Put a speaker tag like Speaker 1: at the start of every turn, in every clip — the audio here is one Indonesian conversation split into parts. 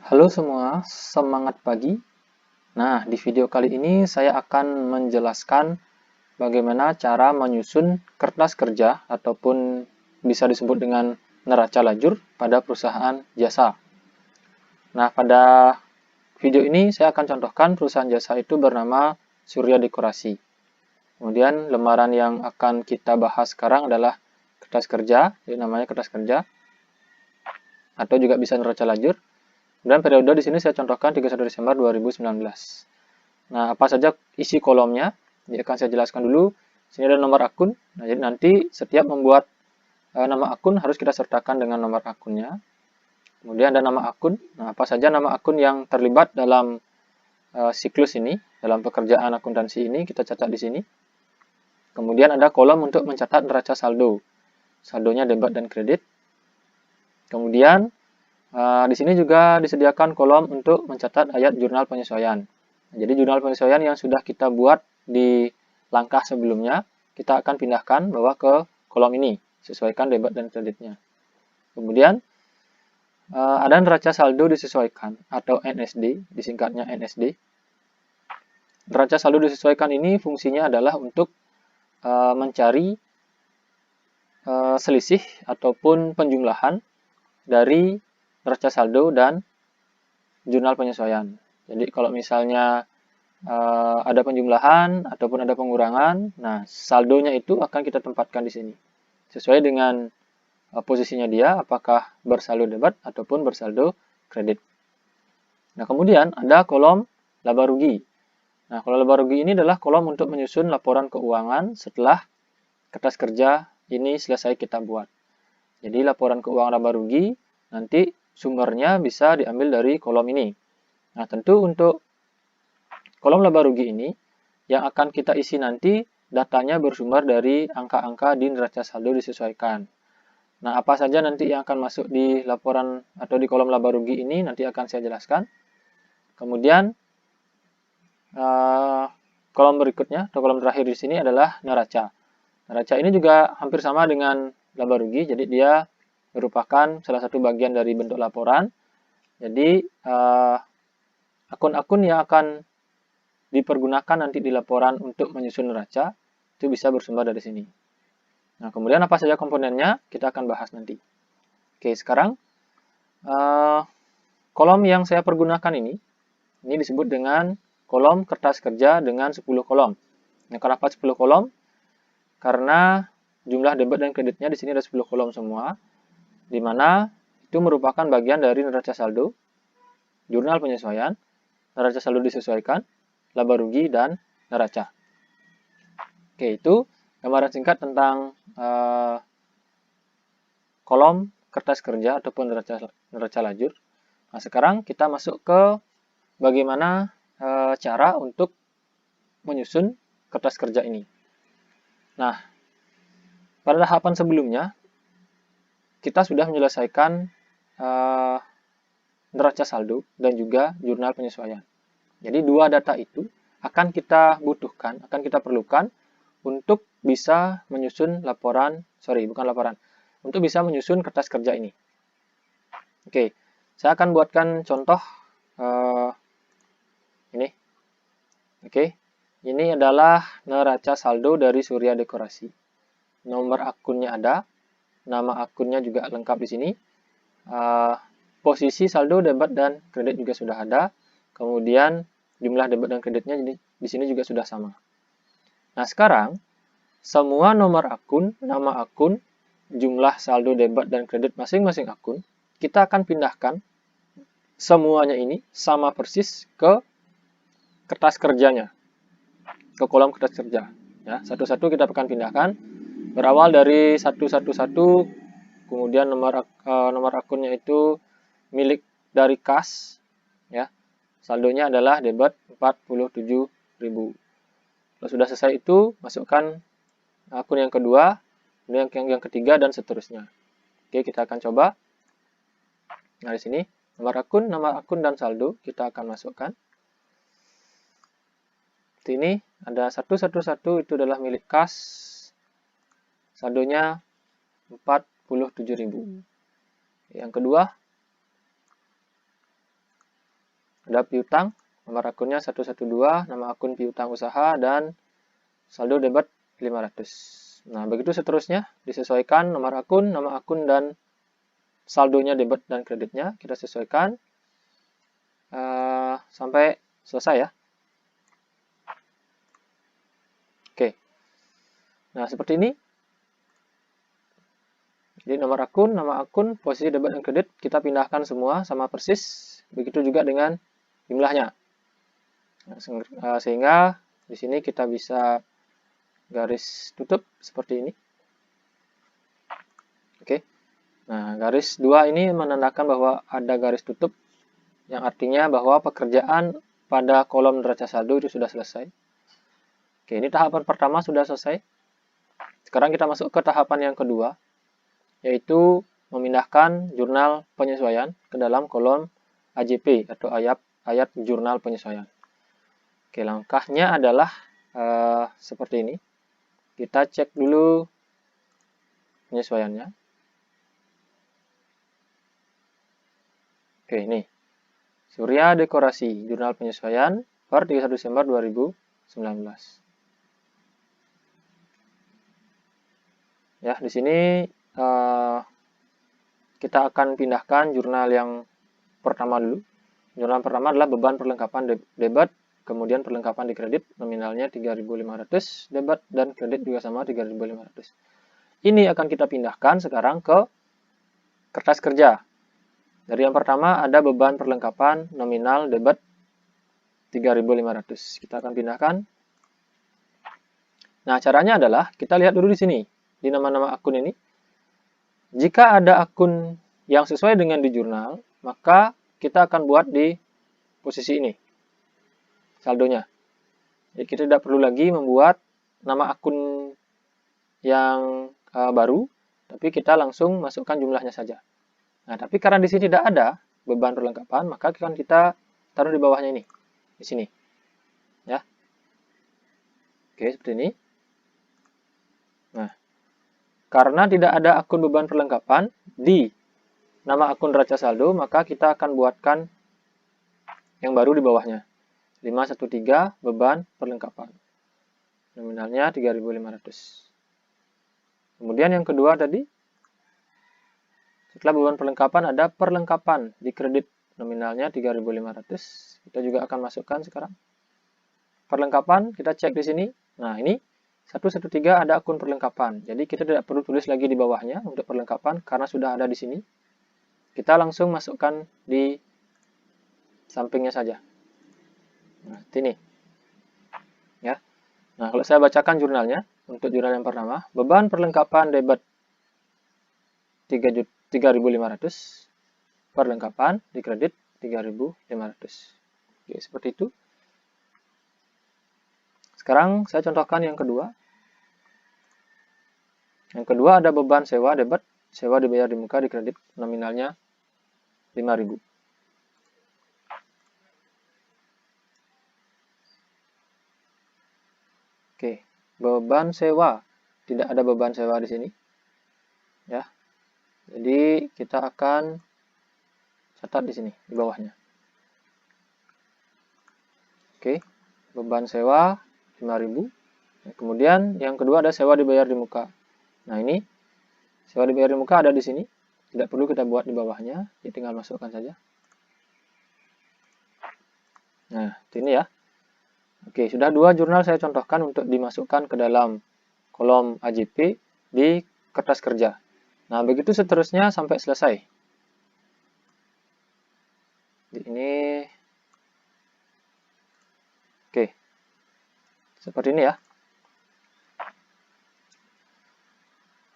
Speaker 1: Halo semua, semangat pagi. Nah, di video kali ini saya akan menjelaskan bagaimana cara menyusun kertas kerja ataupun bisa disebut dengan neraca lajur pada perusahaan jasa. Nah, pada video ini saya akan contohkan perusahaan jasa itu bernama Surya Dekorasi. Kemudian lembaran yang akan kita bahas sekarang adalah kertas kerja, jadi namanya kertas kerja, atau juga bisa neraca lajur. Dan periode di sini saya contohkan 31 Desember 2019. Nah, apa saja isi kolomnya? Ini akan saya jelaskan dulu. Sini ada nomor akun. Nah, jadi nanti setiap membuat nama akun harus kita sertakan dengan nomor akunnya. Kemudian ada nama akun. Nah, apa saja nama akun yang terlibat dalam siklus ini, dalam pekerjaan akuntansi ini, kita catat di sini. Kemudian ada kolom untuk mencatat neraca saldo. Saldonya debit dan kredit. Kemudian di sini juga disediakan kolom untuk mencatat ayat jurnal penyesuaian. Jadi jurnal penyesuaian yang sudah kita buat di langkah sebelumnya, kita akan pindahkan bahwa ke kolom ini, sesuaikan debit dan kreditnya. Kemudian ada neraca saldo disesuaikan atau NSD, disingkatnya NSD. Neraca saldo disesuaikan ini fungsinya adalah untuk mencari selisih ataupun penjumlahan dari neraca saldo dan jurnal penyesuaian. Jadi kalau misalnya ada penjumlahan ataupun ada pengurangan, nah saldonya itu akan kita tempatkan di sini sesuai dengan posisinya dia, apakah bersaldo debit ataupun bersaldo kredit. Nah kemudian ada kolom laba rugi. Nah kolom laba rugi ini adalah kolom untuk menyusun laporan keuangan setelah kertas kerja ini selesai kita buat. Jadi laporan keuangan laba rugi nanti sumbernya bisa diambil dari kolom ini. Nah tentu untuk kolom laba rugi ini yang akan kita isi nanti datanya bersumber dari angka-angka di neraca saldo disesuaikan. Nah, apa saja nanti yang akan masuk di laporan atau di kolom laba rugi ini nanti akan saya jelaskan. Kemudian kolom berikutnya atau kolom terakhir di sini adalah neraca. Neraca ini juga hampir sama dengan laba rugi, jadi dia merupakan salah satu bagian dari bentuk laporan. Jadi akun-akun yang akan dipergunakan nanti di laporan untuk menyusun neraca itu bisa bersumber dari sini. Nah, kemudian apa saja komponennya kita akan bahas nanti. Oke, sekarang kolom yang saya pergunakan ini disebut dengan kolom kertas kerja dengan 10 kolom. Nah, kenapa 10 kolom? Karena jumlah debit dan kreditnya di sini ada 10 kolom semua, di mana itu merupakan bagian dari neraca saldo, jurnal penyesuaian, neraca saldo disesuaikan, laba rugi, dan neraca. Oke, itu gambaran singkat tentang kolom kertas kerja ataupun neraca lajur. Nah, sekarang kita masuk ke bagaimana cara untuk menyusun kertas kerja ini. Nah, pada tahapan sebelumnya, kita sudah menyelesaikan neraca saldo dan juga jurnal penyesuaian. Jadi dua data itu akan kita butuhkan, akan kita perlukan untuk bisa menyusun untuk bisa menyusun kertas kerja ini. Oke, saya akan buatkan contoh ini. Oke, ini adalah neraca saldo dari Surya Dekorasi. Nomor akunnya ada, nama akunnya juga lengkap di sini. Posisi saldo debit dan kredit juga sudah ada. Kemudian jumlah debit dan kreditnya di sini juga sudah sama. Nah, sekarang semua nomor akun, nama akun, jumlah saldo debit dan kredit masing-masing akun, kita akan pindahkan semuanya ini sama persis ke kertas kerjanya, ke kolom kertas kerja. Ya, satu-satu kita akan pindahkan. Berawal dari 111, kemudian nomor akunnya itu milik dari kas, ya. Saldonya adalah debit 47.000. Kalau sudah selesai itu, masukkan akun yang kedua, yang ketiga, dan seterusnya. Oke, kita akan coba. Nah, di sini nama akun dan saldo kita akan masukkan. Ini ada 111 itu adalah milik kas. Saldonya 47.000. Yang kedua ada piutang, nomor akunnya 112, nama akun piutang usaha, dan saldo debit 500. Nah, begitu seterusnya, disesuaikan nomor akun, nama akun, dan saldonya debit dan kreditnya. Kita sesuaikan sampai selesai ya. Oke. Nah, seperti ini. Jadi nomor akun, nama akun, posisi debit dan kredit kita pindahkan semua sama persis. Begitu juga dengan jumlahnya. Nah, sehingga di sini kita bisa garis tutup seperti ini. Oke. Nah, garis 2 ini menandakan bahwa ada garis tutup yang artinya bahwa pekerjaan pada kolom neraca saldo itu sudah selesai. Oke, ini tahapan pertama sudah selesai. Sekarang kita masuk ke tahapan yang kedua, yaitu memindahkan jurnal penyesuaian ke dalam kolom AJP atau ayat jurnal penyesuaian. Oke, langkahnya adalah seperti ini. Kita cek dulu penyesuaiannya. Oke, ini. Surya Dekorasi, jurnal penyesuaian per 31 Desember 2019. Ya, di sini kita akan pindahkan jurnal yang pertama dulu. Jurnal pertama adalah beban perlengkapan debit, kemudian perlengkapan di kredit, nominalnya 3.500, debit dan kredit juga sama 3.500. Ini akan kita pindahkan sekarang ke kertas kerja. Dari yang pertama ada beban perlengkapan nominal debit 3.500. Kita akan pindahkan. Nah, caranya adalah kita lihat dulu di sini, di nama-nama akun ini. Jika ada akun yang sesuai dengan di jurnal, maka kita akan buat di posisi ini, saldonya. Jadi kita tidak perlu lagi membuat nama akun yang baru, tapi kita langsung masukkan jumlahnya saja. Nah, tapi karena di sini tidak ada beban perlengkapan, maka akan kita taruh di bawahnya ini, di sini. Ya. Oke, seperti ini. Nah, karena tidak ada akun beban perlengkapan di nama akun neraca saldo, maka kita akan buatkan yang baru di bawahnya. 513 beban perlengkapan. Nominalnya 3.500. Kemudian yang kedua tadi, setelah beban perlengkapan ada perlengkapan di kredit. Nominalnya 3.500. Kita juga akan masukkan sekarang. Perlengkapan, kita cek di sini. Nah, ini 113 ada akun perlengkapan. Jadi kita tidak perlu tulis lagi di bawahnya untuk perlengkapan karena sudah ada di sini. Kita langsung masukkan di sampingnya saja. Nah, ini. Ya. Nah, kalau saya bacakan jurnalnya, untuk jurnal yang pertama, beban perlengkapan debit 3.500, perlengkapan di kredit 3.500. Oke, seperti itu. Sekarang saya contohkan yang kedua. Yang kedua ada beban sewa debit, sewa dibayar di muka di kredit, nominalnya 5.000. Oke, beban sewa. Tidak ada beban sewa di sini. Ya. Jadi kita akan catat di sini, di bawahnya. Oke, beban sewa 5.000. Kemudian yang kedua ada sewa dibayar di muka. Nah, ini sewa dibayar di muka ada di sini. Tidak perlu kita buat di bawahnya, jadi tinggal masukkan saja. Nah, ini ya. Oke, sudah dua jurnal saya contohkan untuk dimasukkan ke dalam kolom AJP di kertas kerja. Nah, begitu seterusnya sampai selesai. Ini, oke, seperti ini ya.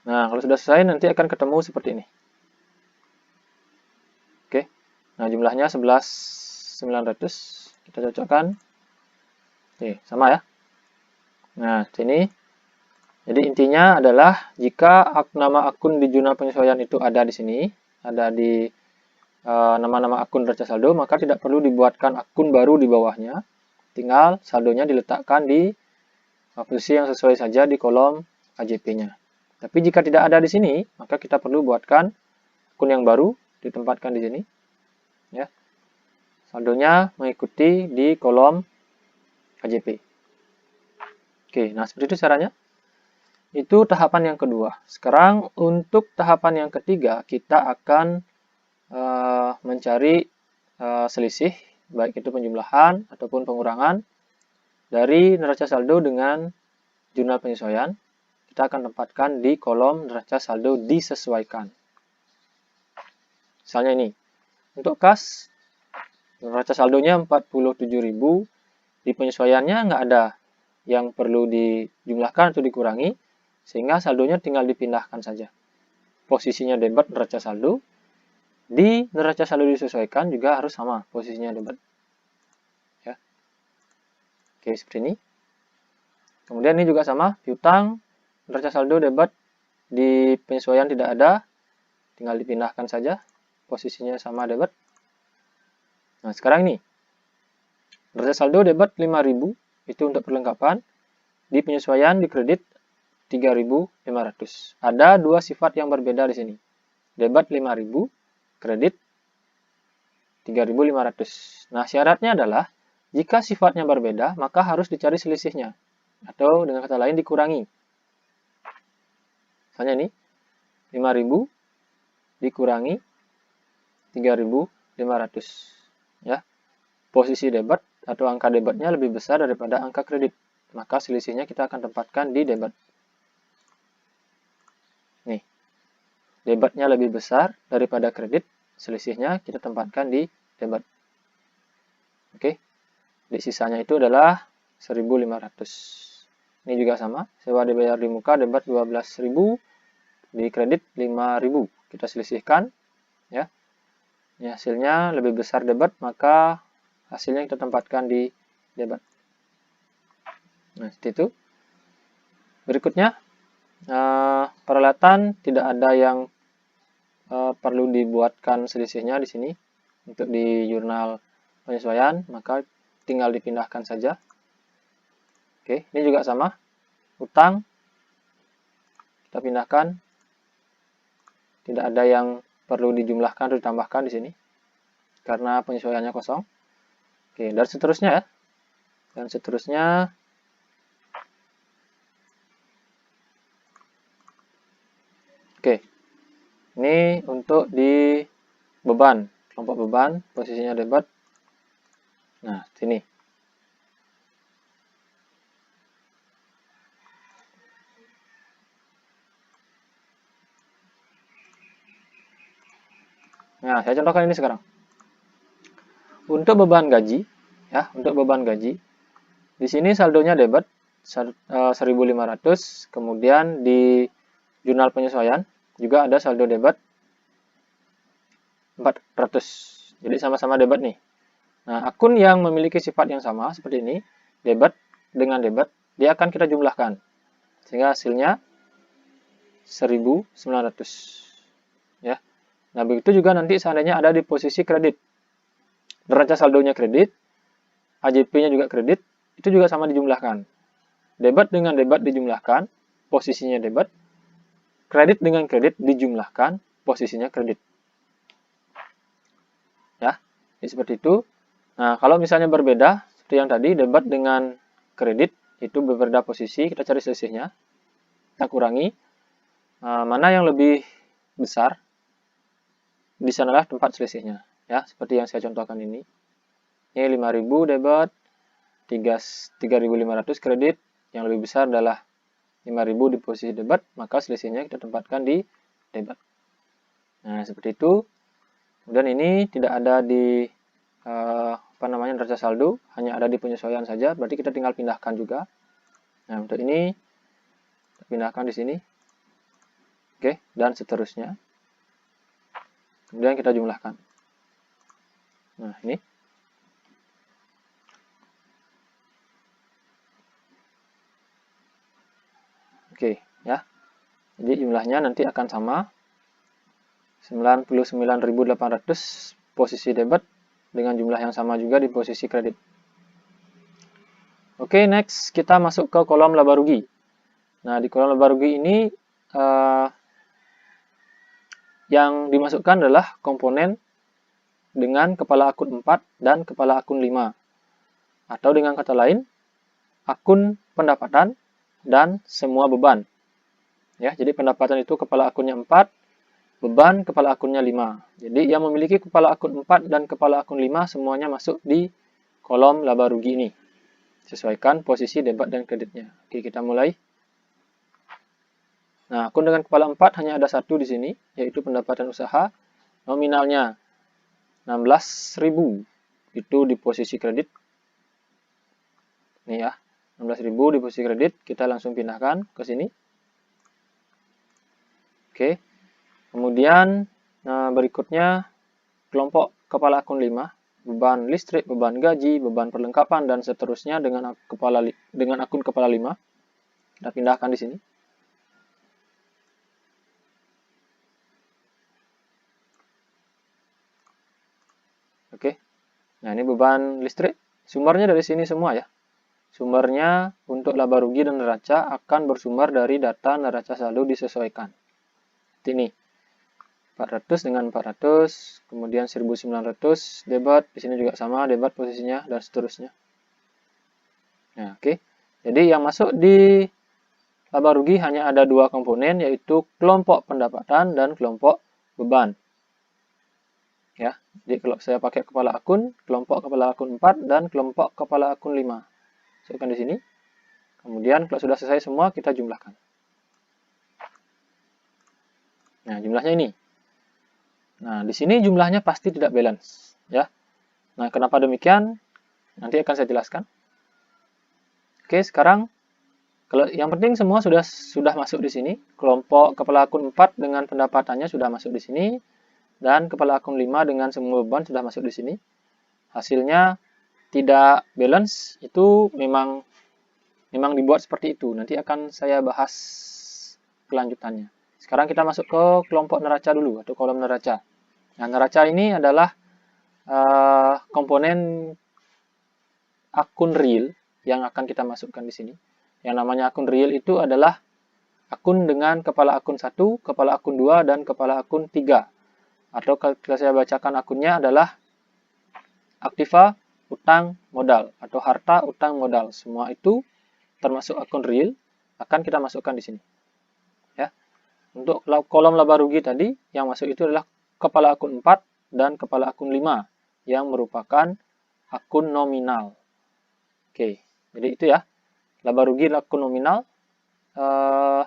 Speaker 1: Nah, kalau sudah selesai nanti akan ketemu seperti ini. Oke, nah jumlahnya 11.900. Kita cocokkan. Oke, sama ya. Nah, sini. Jadi intinya adalah jika nama akun di jurnal penyesuaian itu ada di sini, ada di nama-nama akun neraca saldo, maka tidak perlu dibuatkan akun baru di bawahnya. Tinggal saldonya diletakkan di posisi yang sesuai saja di kolom AJP-nya. Tapi jika tidak ada di sini, maka kita perlu buatkan akun yang baru, ditempatkan di sini. Ya. saldonya mengikuti di kolom KJP. Oke, nah seperti itu caranya. Itu tahapan yang kedua. Sekarang untuk tahapan yang ketiga, kita akan mencari selisih, baik itu penjumlahan ataupun pengurangan dari neraca saldo dengan jurnal penyesuaian. Kita akan tempatkan di kolom neraca saldo disesuaikan. Misalnya ini, untuk kas, neraca saldonya 47.000, di penyesuaiannya nggak ada yang perlu dijumlahkan atau dikurangi, sehingga saldonya tinggal dipindahkan saja. Posisinya debit neraca saldo, di neraca saldo disesuaikan juga harus sama posisinya debit. Ya. Oke, seperti ini. Kemudian ini juga sama, piutang, neraca saldo debit, di penyesuaian tidak ada, tinggal dipindahkan saja, posisinya sama debit. Nah, sekarang ini, neraca saldo debit 5.000, itu untuk perlengkapan, di penyesuaian di kredit 3.500. Ada dua sifat yang berbeda di sini. Debit 5.000, kredit 3.500. Nah, syaratnya adalah jika sifatnya berbeda, maka harus dicari selisihnya. Atau dengan kata lain dikurangi. Misalnya ini, 5.000 dikurangi 3.500. Ya. Posisi debit atau angka debitnya lebih besar daripada angka kredit. Maka selisihnya kita akan tempatkan di debit. Nih, debitnya lebih besar daripada kredit, selisihnya kita tempatkan di debit. Oke, di sisanya itu adalah 1.500. Ini juga sama, sewa dibayar di muka debit 12.000, di kredit 5.000. Kita selisihkan, ya. Ini hasilnya lebih besar debit, maka hasilnya kita tempatkan di debit. Nah, seperti itu. Berikutnya, peralatan tidak ada yang perlu dibuatkan selisihnya di sini untuk di jurnal penyesuaian, maka tinggal dipindahkan saja. Oke, ini juga sama, utang kita pindahkan, tidak ada yang perlu dijumlahkan atau ditambahkan di sini karena penyesuaiannya kosong. Oke, dan seterusnya ya, dan seterusnya. Oke, ini untuk di beban, kelompok beban, posisinya debit. Nah, sini. Nah, saya contohkan ini sekarang. Untuk beban gaji, ya, untuk beban gaji, di sini saldonya debit 1.500, kemudian di jurnal penyesuaian juga ada saldo debit 400. Jadi sama-sama debit nih. Nah, akun yang memiliki sifat yang sama seperti ini, debit dengan debit, dia akan kita jumlahkan. Sehingga hasilnya 1.900. Ya. Nah, begitu juga nanti seandainya ada di posisi kredit. Neraca saldonya kredit, AJP-nya juga kredit, itu juga sama dijumlahkan. Debit dengan debit dijumlahkan, posisinya debit. Kredit dengan kredit dijumlahkan, posisinya kredit. Ya, jadi seperti itu. Nah, kalau misalnya berbeda, seperti yang tadi, debit dengan kredit, itu berbeda posisi, kita cari selisihnya. Kita kurangi. Mana yang lebih besar, di sanalah tempat selisihnya. Ya, seperti yang saya contohkan ini. Ini 5.000 debit, 3.500 kredit, yang lebih besar adalah 5.000 di posisi debit, maka selisihnya kita tempatkan di debit. Nah, seperti itu. Kemudian ini tidak ada di neraca saldo, hanya ada di penyesuaian saja, berarti kita tinggal pindahkan juga. Nah, untuk ini kita pindahkan di sini. Oke, dan seterusnya. Kemudian kita jumlahkan. Nah, ini. Oke, ya. Jadi jumlahnya nanti akan sama. 99.800 posisi debit dengan jumlah yang sama juga di posisi kredit. Oke, next kita masuk ke kolom laba rugi. Nah, di kolom laba rugi ini yang dimasukkan adalah komponen dengan kepala akun 4 dan kepala akun 5. Atau dengan kata lain, akun pendapatan dan semua beban. Ya, jadi pendapatan itu kepala akunnya 4, beban kepala akunnya 5. Jadi yang memiliki kepala akun 4 dan kepala akun 5 semuanya masuk di kolom laba rugi ini. Sesuaikan posisi debit dan kreditnya. Oke, kita mulai. Nah, akun dengan kepala 4 hanya ada satu di sini, yaitu pendapatan usaha. Nominalnya 16.000. Itu di posisi kredit. Nih ya, 16.000 di posisi kredit. Kita langsung pindahkan ke sini. Oke. Kemudian, berikutnya kelompok kepala akun 5. Beban listrik, beban gaji, beban perlengkapan, dan seterusnya dengan akun kepala 5. Kita pindahkan di sini. Oke. Nah, ini beban listrik. Sumbernya dari sini semua ya. Sumbernya untuk laba rugi dan neraca akan bersumber dari data neraca saldo disesuaikan. Ini 400 dengan 400, kemudian 1900 debat, di sini juga sama debat posisinya dan seterusnya. Nah, oke. Jadi yang masuk di laba rugi hanya ada dua komponen, yaitu kelompok pendapatan dan kelompok beban. Ya, jadi kalau saya pakai kepala akun, kelompok kepala akun 4 dan kelompok kepala akun 5. Masukkan di sini. Kemudian kalau sudah selesai semua, kita jumlahkan. Nah, jumlahnya ini. Nah, di sini jumlahnya pasti tidak balance, ya. Nah, kenapa demikian? Nanti akan saya jelaskan. Oke, sekarang kalau yang penting semua sudah masuk di sini. Kelompok kepala akun 4 dengan pendapatannya sudah masuk di sini. Dan kepala akun 5 dengan semua beban sudah masuk di sini. Hasilnya tidak balance, itu memang dibuat seperti itu. Nanti akan saya bahas kelanjutannya. Sekarang kita masuk ke kelompok neraca dulu, atau kolom neraca. Nah, neraca ini adalah komponen akun real yang akan kita masukkan di sini. Yang namanya akun real itu adalah akun dengan kepala akun 1, kepala akun 2, dan kepala akun 3. Atau kalau saya bacakan akunnya adalah aktiva, utang, modal, atau harta, utang, modal. Semua itu termasuk akun real akan kita masukkan di sini. Ya. Untuk kolom laba rugi tadi yang masuk itu adalah kepala akun 4 dan kepala akun 5 yang merupakan akun nominal. Oke, jadi itu ya. Laba rugi akun nominal,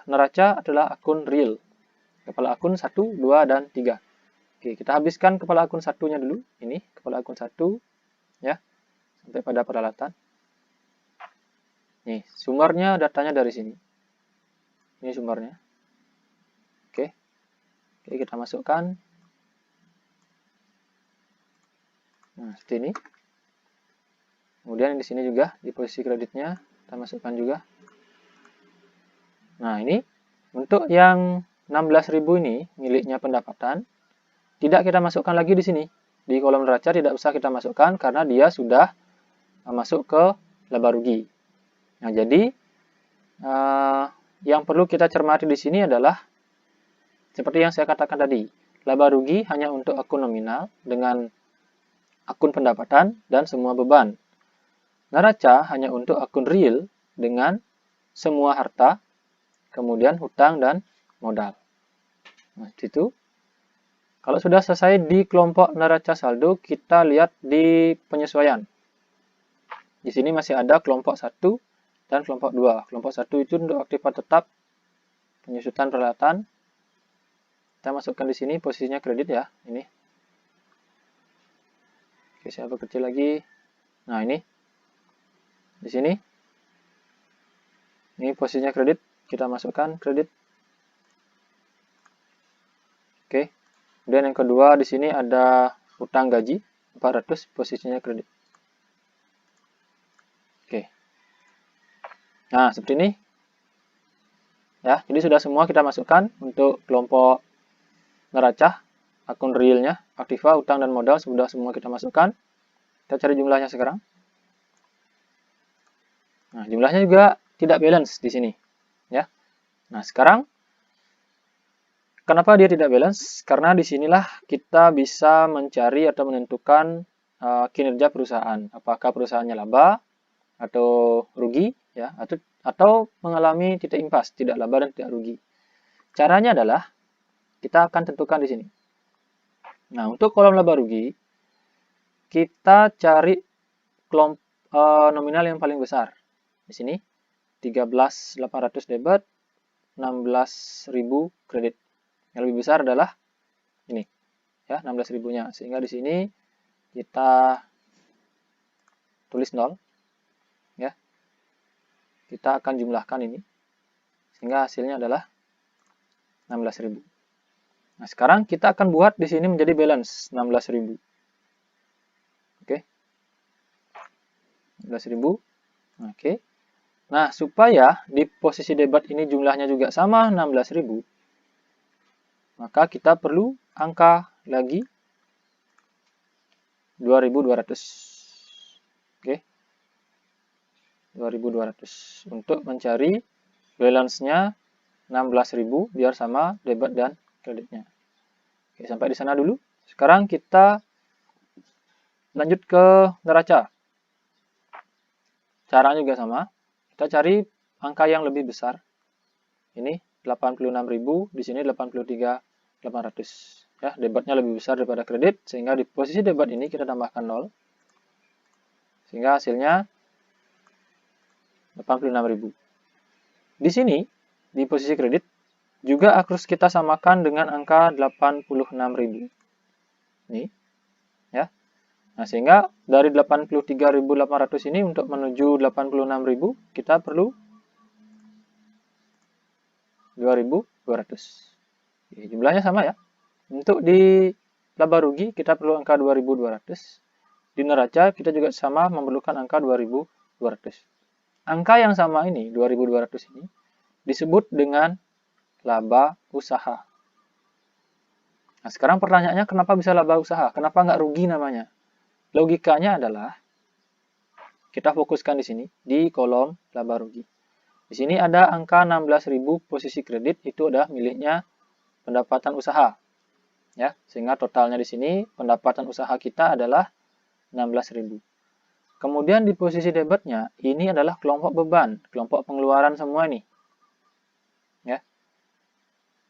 Speaker 1: neraca adalah akun real. Kepala akun 1, 2, dan 3. Oke, kita habiskan kepala akun satunya dulu. Ini kepala akun 1 ya. Sampai pada peralatan. Nih, sumbernya datanya dari sini. Ini sumbernya. Oke. Oke, kita masukkan. Nah, seperti ini. Kemudian di sini juga di posisi kreditnya kita masukkan juga. Nah, ini untuk yang 16.000 ini miliknya pendapatan. Tidak kita masukkan lagi di sini. Di kolom neraca tidak usah kita masukkan karena dia sudah masuk ke laba rugi. Nah, jadi yang perlu kita cermati di sini adalah seperti yang saya katakan tadi. Laba rugi hanya untuk akun nominal dengan akun pendapatan dan semua beban. Neraca hanya untuk akun real dengan semua harta, kemudian hutang dan modal. Nah, itu. Kalau sudah selesai di kelompok neraca saldo, kita lihat di penyesuaian. Di sini masih ada kelompok 1 dan kelompok 2. Kelompok 1 itu untuk aktiva tetap, penyusutan peralatan. Kita masukkan di sini posisinya kredit ya, ini. Oke, saya perkecil lagi. Nah, ini. Di sini. Ini posisinya kredit, kita masukkan kredit. Oke. Kemudian yang kedua di sini ada utang gaji 400, posisinya kredit. Oke. Nah, seperti ini. Ya, jadi sudah semua kita masukkan untuk kelompok neraca, akun realnya, aktiva, utang dan modal sudah semua kita masukkan. Kita cari jumlahnya sekarang. Nah, jumlahnya juga tidak balance di sini, ya. Nah, sekarang Kenapa dia tidak balance? Karena disinilah kita bisa mencari atau menentukan kinerja perusahaan. Apakah perusahaannya laba atau rugi, ya, atau mengalami titik impas, tidak laba dan tidak rugi. Caranya adalah kita akan tentukan di sini. Nah, untuk kolom laba rugi, kita cari nominal yang paling besar. Di sini 13.800 debit, 16.000 kredit. Yang lebih besar adalah ini, ya, 16.000-nya. Sehingga di sini kita tulis 0, ya. Kita akan jumlahkan ini sehingga hasilnya adalah 16.000. Nah, sekarang kita akan buat di sini menjadi balance 16.000. Oke. 16.000. Oke. Nah, supaya di posisi debat ini jumlahnya juga sama 16.000, maka kita perlu angka lagi 2.200. Oke. 2.200 untuk mencari balance-nya 16.000 biar sama debit dan kreditnya. Oke, sampai di sana dulu. Sekarang kita lanjut ke neraca. Caranya juga sama. Kita cari angka yang lebih besar. Ini 86.000, di sini 83.800. Ya, debatnya lebih besar daripada kredit, sehingga di posisi debat ini kita tambahkan 0. Sehingga hasilnya 86.000. Di sini, di posisi kredit, juga harus kita samakan dengan angka 86.000. Ini, ya. Nah, sehingga dari 83.800 ini untuk menuju 86.000, kita perlu 2.200. Jumlahnya sama ya. Untuk di laba rugi kita perlu angka 2.200. Di neraca kita juga sama memerlukan angka 2.200. Angka yang sama ini, 2.200 ini, disebut dengan laba usaha. Nah, sekarang pertanyaannya kenapa bisa laba usaha? Kenapa nggak rugi namanya? Logikanya adalah kita fokuskan di sini, di kolom laba rugi. Di sini ada angka 16.000 posisi kredit, itu adalah miliknya pendapatan usaha. Ya, sehingga totalnya di sini pendapatan usaha kita adalah 16.000. Kemudian di posisi debitnya, ini adalah kelompok beban, kelompok pengeluaran semua ini. Ya.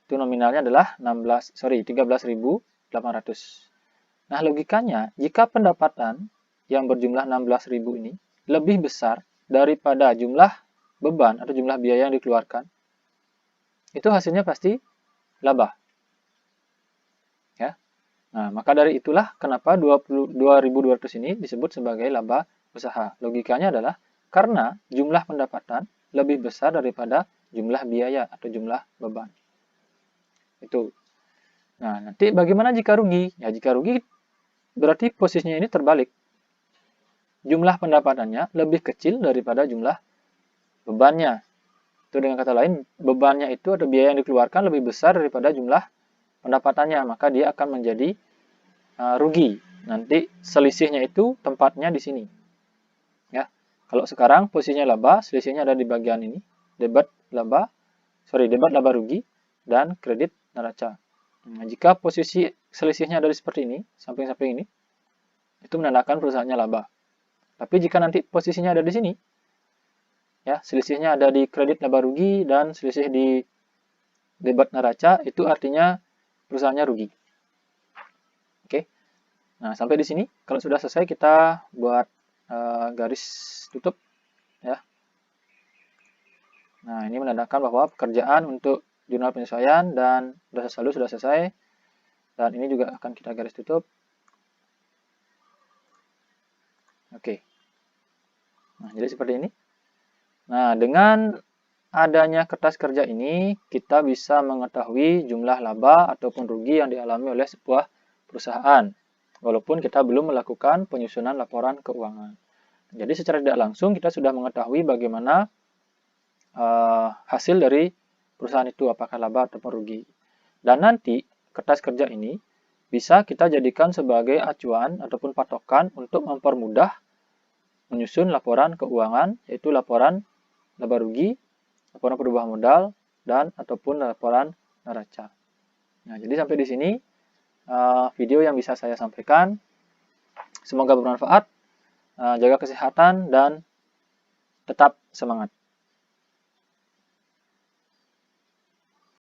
Speaker 1: Itu nominalnya adalah 13.800. Nah, logikanya, jika pendapatan yang berjumlah 16.000 ini lebih besar daripada jumlah beban atau jumlah biaya yang dikeluarkan, itu hasilnya pasti laba. Ya. Nah, maka dari itulah kenapa 2.200 ini disebut sebagai laba usaha. Logikanya adalah karena jumlah pendapatan lebih besar daripada jumlah biaya atau jumlah beban. Itu. Nah, nanti bagaimana jika rugi? Ya, jika rugi berarti posisinya ini terbalik. Jumlah pendapatannya lebih kecil daripada jumlah bebannya. Itu dengan kata lain, bebannya itu atau biaya yang dikeluarkan lebih besar daripada jumlah pendapatannya. Maka dia akan menjadi rugi. Nanti selisihnya itu tempatnya di sini. Ya. Kalau sekarang posisinya laba, selisihnya ada di bagian ini. Debat laba rugi dan kredit neraca. Nah, jika posisi selisihnya ada seperti ini, samping-samping ini, itu menandakan perusahaannya laba. Tapi jika nanti posisinya ada di sini, ya, selisihnya ada di kredit laba rugi dan selisih di debat neraca, itu artinya perusahaannya rugi. Oke. Nah, sampai di sini, kalau sudah selesai kita buat garis tutup, ya. Nah, ini menandakan bahwa pekerjaan untuk jurnal penyesuaian dan data saldo sudah selesai. Dan ini juga akan kita garis tutup. Oke. Nah, jadi seperti ini. Nah, dengan adanya kertas kerja ini, kita bisa mengetahui jumlah laba ataupun rugi yang dialami oleh sebuah perusahaan. Walaupun kita belum melakukan penyusunan laporan keuangan. Jadi secara tidak langsung kita sudah mengetahui bagaimana hasil dari perusahaan itu, apakah laba ataupun rugi. Dan nanti kertas kerja ini bisa kita jadikan sebagai acuan ataupun patokan untuk mempermudah menyusun laporan keuangan, yaitu laporan laba rugi, laporan perubahan modal, dan ataupun laporan neraca. Nah, jadi sampai di sini video yang bisa saya sampaikan. Semoga bermanfaat. Jaga kesehatan dan tetap semangat.